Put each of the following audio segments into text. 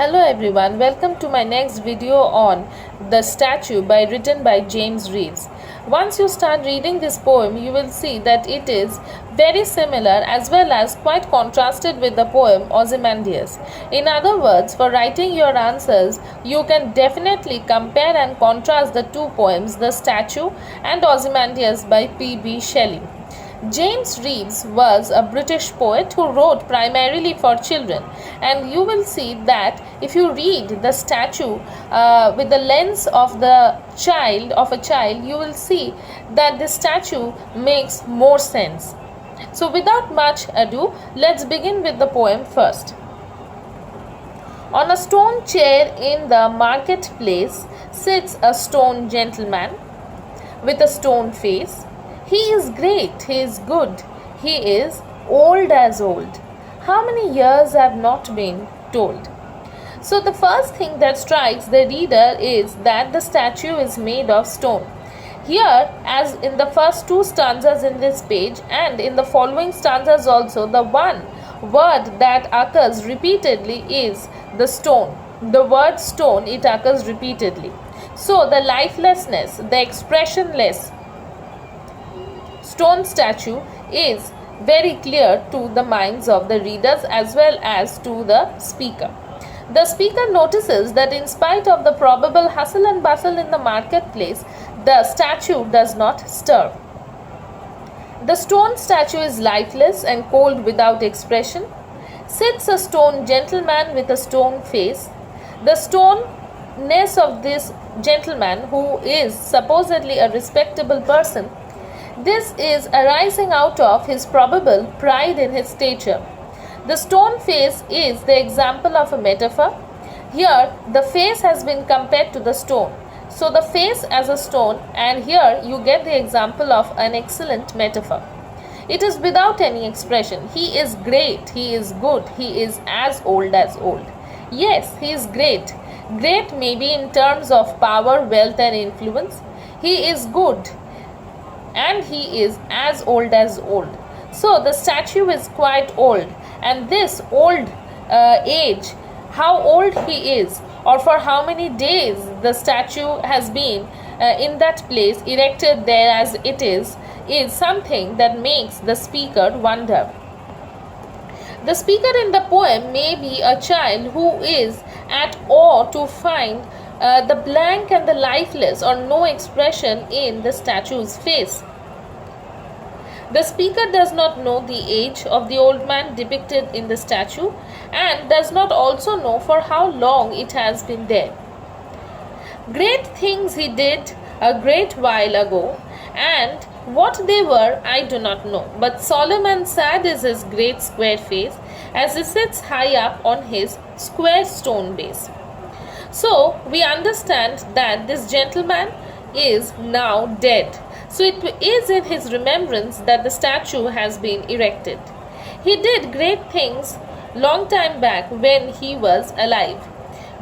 Hello everyone, welcome to my next video on The Statue written by James Reeves. Once you start reading this poem, you will see that it is very similar as well as quite contrasted with the poem Ozymandias. In other words, for writing your answers, you can definitely compare and contrast the two poems, The Statue and Ozymandias by P.B. Shelley. James Reeves was a British poet who wrote primarily for children, and you will see that if you read The Statue with the lens of a child, you will see that the statue makes more sense. So without much ado, let's begin with the poem first. On a stone chair in the marketplace sits a stone gentleman with a stone face. He is great, he is good, he is old as old. How many years have not been told? So the first thing that strikes the reader is that the statue is made of stone. Here, as in the first two stanzas in this page and in the following stanzas also, the one word that occurs repeatedly is the stone. The word stone, it occurs repeatedly. So the lifelessness, the expressionless stone statue is very clear to the minds of the readers as well as to the speaker. The speaker notices that in spite of the probable hustle and bustle in the marketplace, the statue does not stir. The stone statue is lifeless and cold without expression. Sits a stone gentleman with a stone face. The stoneness of this gentleman, who is supposedly a respectable person, this is arising out of his probable pride in his stature. The stone face is the example of a metaphor. Here, the face has been compared to the stone. So, the face as a stone, and here you get the example of an excellent metaphor. It is without any expression. He is great, he is good, he is as old as old. Yes, he is great. Great maybe in terms of power, wealth, and influence. He is good, and he is as old as old. So the statue is quite old, and this old age, how old he is or for how many days the statue has been in that place, erected there as it is something that makes the speaker wonder. The speaker in the poem may be a child who is at awe to find the blank and the lifeless or no expression in the statue's face. The speaker does not know the age of the old man depicted in the statue and does not also know for how long it has been there. Great things he did a great while ago, and what they were I do not know, but solemn and sad is his great square face as he sits high up on his square stone base. So we understand that this gentleman is now dead. So it is in his remembrance that the statue has been erected. He did great things long time back when he was alive.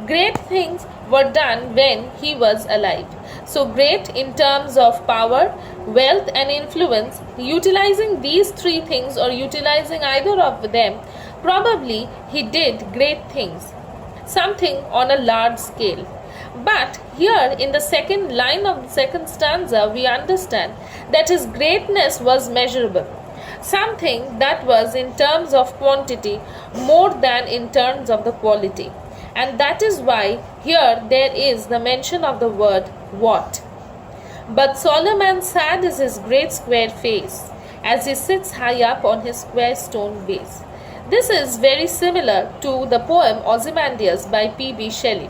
Great things were done when he was alive. So great in terms of power, wealth, and influence. Utilizing these three things or utilizing either of them, probably he did great things. Something on a large scale. But here in the second line of the second stanza, we understand that his greatness was measurable. Something that was in terms of quantity more than in terms of the quality. And that is why here there is the mention of the word what. But solemn and sad is his great square face as he sits high up on his square stone base. This is very similar to the poem Ozymandias by P.B. Shelley.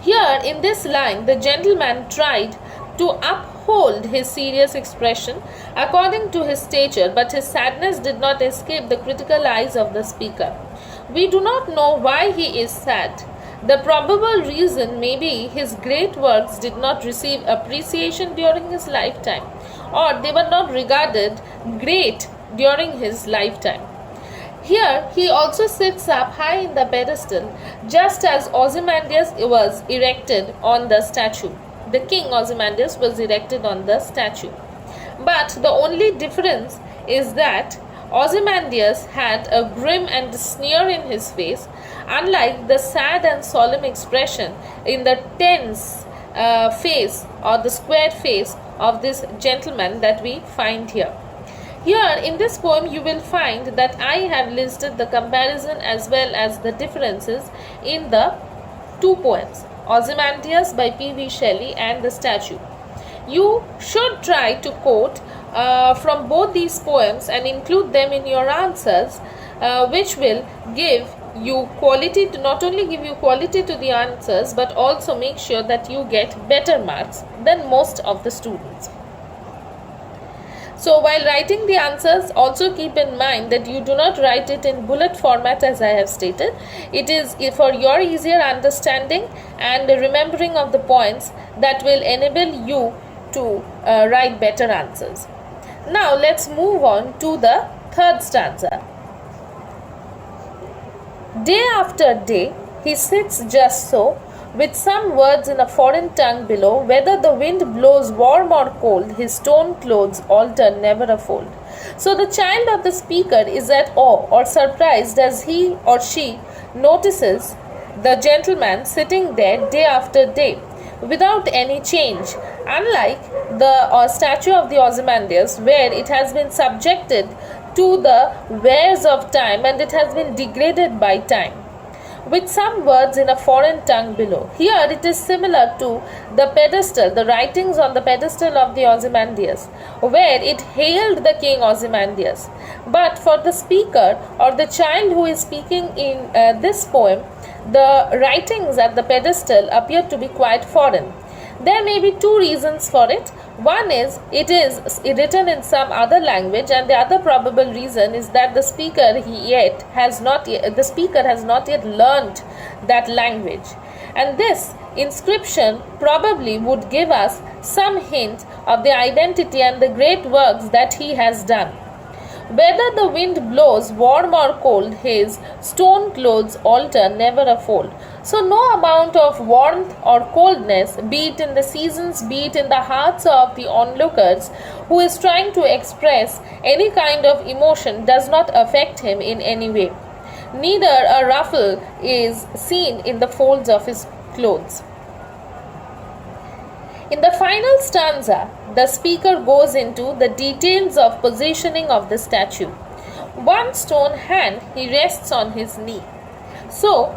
Here in this line, the gentleman tried to uphold his serious expression according to his stature, but his sadness did not escape the critical eyes of the speaker. We do not know why he is sad. The probable reason may be his great works did not receive appreciation during his lifetime, or they were not regarded great during his lifetime. Here he also sits up high in the pedestal, just as Ozymandias was erected on the statue. The king Ozymandias was erected on the statue. But the only difference is that Ozymandias had a grim and sneer in his face, unlike the sad and solemn expression in the tense face or the squared face of this gentleman that we find here. Here in this poem you will find that I have listed the comparison as well as the differences in the two poems, Ozymandias by P.V. Shelley and The Statue. You should try to quote from both these poems and include them in your answers, which will give you quality to not only give you quality to the answers but also make sure that you get better marks than most of the students. So while writing the answers, also keep in mind that you do not write it in bullet format as I have stated. It is for your easier understanding and remembering of the points that will enable you to write better answers. Now let's move on to the third stanza. Day after day he sits just so, with some words in a foreign tongue below. Whether the wind blows warm or cold, his stone clothes alter never a fold. So the child of the speaker is at awe or surprised as he or she notices the gentleman sitting there day after day without any change, unlike the statue of the Ozymandias, where it has been subjected to the wears of time and it has been degraded by time, with some words in a foreign tongue below. Here it is similar to the pedestal, the writings on the pedestal of the Ozymandias, where it hailed the king Ozymandias. But for the speaker or the child who is speaking in this poem, the writings at the pedestal appear to be quite foreign. There may be two reasons for it. One is it is written in some other language, and the other probable reason is that the speaker has not yet learnt that language, and this inscription probably would give us some hint of the identity and the great works that he has done. Whether the wind blows warm or cold, his stone clothes alter never a fold. So no amount of warmth or coldness, be it in the seasons, be it in the hearts of the onlookers who is trying to express any kind of emotion, does not affect him in any way. Neither a ruffle is seen in the folds of his clothes. In the final stanza, the speaker goes into the details of positioning of the statue. One stone hand he rests on his knee. So,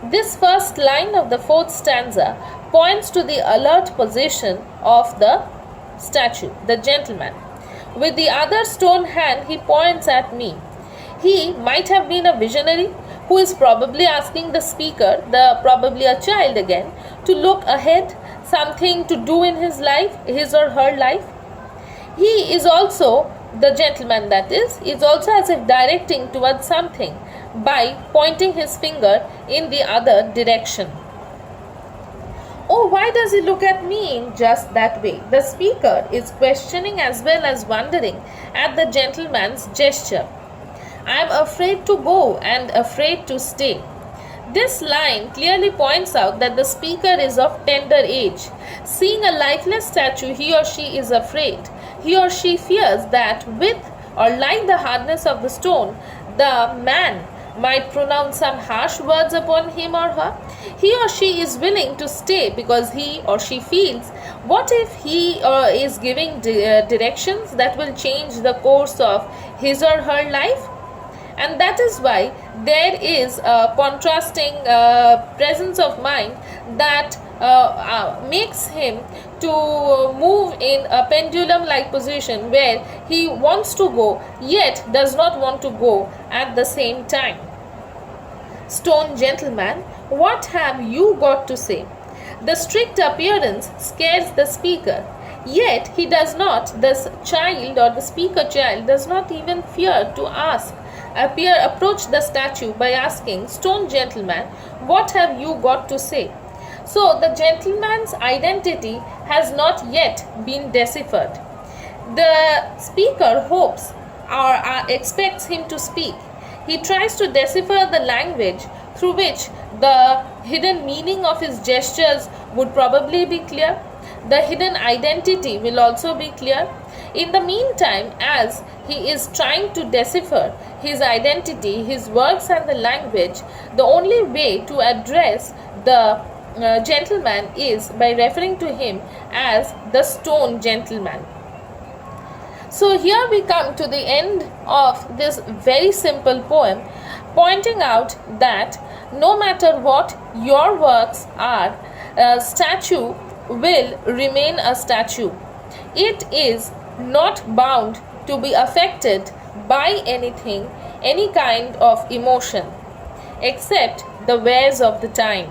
this first line of the fourth stanza points to the alert position of the statue, the gentleman. With the other stone hand, he points at me. He might have been a visionary who is probably asking the speaker, probably a child again, to look ahead, something to do in his life, his or her life. He is also, the gentleman that is also as if directing towards something by pointing his finger in the other direction. Oh, why does he look at me in just that way? The speaker is questioning as well as wondering at the gentleman's gesture. I am afraid to go and afraid to stay. This line clearly points out that the speaker is of tender age. Seeing a lifeless statue, he or she is afraid. He or she fears that with or like the hardness of the stone, the man might pronounce some harsh words upon him or her. He or she is willing to stay because he or she feels, what if he is giving directions that will change the course of his or her life? And that is why there is a contrasting presence of mind that makes him to move in a pendulum like position where he wants to go yet does not want to go at the same time. Stone gentleman, what have you got to say? The strict appearance scares the speaker, yet he does not, this child or the speaker child does not even fear to approach the statue by asking, Stone gentleman, what have you got to say? So the gentleman's identity has not yet been deciphered. The speaker hopes or expects him to speak. He tries to decipher the language through which the hidden meaning of his gestures would probably be clear. The hidden identity will also be clear. In the meantime, as he is trying to decipher his identity, his works, and the language, the only way to address the gentleman is by referring to him as the stone gentleman. So here we come to the end of this very simple poem, pointing out that no matter what your works are, a statue will remain a statue. It is not bound to be affected by anything, any kind of emotion, except the wares of the time.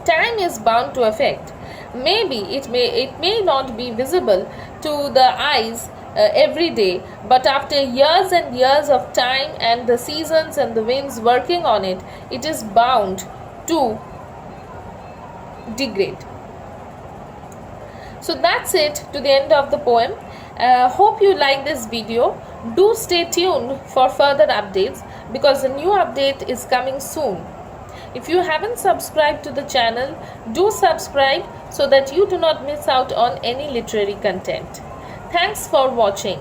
Time is bound to affect. Maybe it may not be visible to the eyes every day, but after years and years of time and the seasons and the winds working on it, it is bound to degrade. So that's it to the end of the poem. Hope you like this video. Do stay tuned for further updates because a new update is coming soon. If you haven't subscribed to the channel, do subscribe so that you do not miss out on any literary content. Thanks for watching.